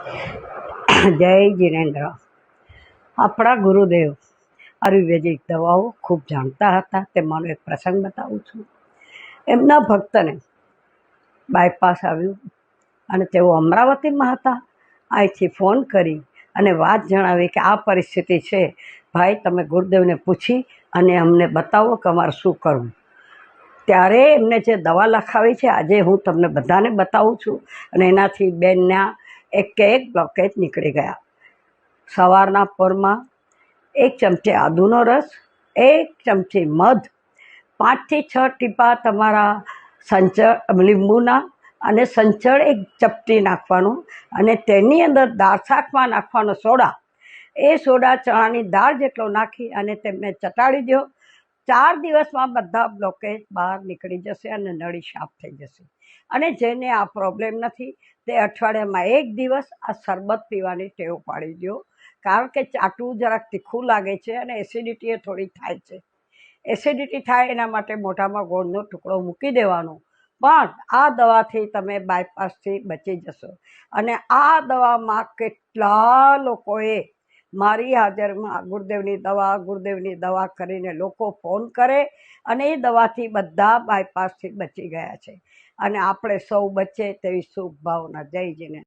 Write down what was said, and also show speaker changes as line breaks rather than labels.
જય જીનેન્દ્ર. આપણા ગુરુદેવ આયુર્વેદિક દવાઓ ખૂબ જાણતા હતા. તેમાંનો એક પ્રસંગ બતાવું છું. એમના ભક્તને બાયપાસ આવ્યું અને તેઓ અમરાવતીમાં હતા. અહીંથી ફોન કરી અને વાત જણાવી કે આ પરિસ્થિતિ છે, ભાઈ તમે ગુરુદેવને પૂછી અને અમને બતાવો કે અમારે શું કરવું. ત્યારે એમને જે દવા લખાવી છે આજે હું તમને બધાને બતાવું છું અને એનાથી બેનના એક બ્લોકેજ નીકળી ગયા. સવારના પોરમાં 1 ચમચી આદુનો રસ, 1 ચમચી મધ, 5 થી 6 ટીપા તમારા સંચળ લીંબુના અને સંચળ 1 ચપટી નાખવાનું અને તેની અંદર દાળ શાકમાં નાખવાનો સોડા. એ સોડા ચણાની દાળ જેટલો નાખી અને તેમને ચટાડી દો. 4 દિવસમાં બધા બ્લોકેજ બહાર નીકળી જશે અને નળી સાફ થઈ જશે. અને જેને આ પ્રોબ્લેમ નથી તે અઠવાડિયામાં 1 દિવસ આ શરબત પીવાની ટેવ પાડી દો. કારણ કે ચાટવું જરાક તીખું લાગે છે અને એસિડિટી એ થોડી થાય છે. એસિડિટી થાય એના માટે મોઢામાં ગોળનો ટુકડો મૂકી દેવાનો. પણ આ દવાથી તમે બાયપાસથી બચી જશો. અને આ દવામાં કેટલા લોકોએ મારી હાજરમાં ગુરુદેવની દવા કરીને લોકો ફોન કરે અને એ દવાથી બધા બાયપાસથી બચી ગયા છે. અને આપણે સૌ બચે તેવી શુભ ભાવના. જય જીને.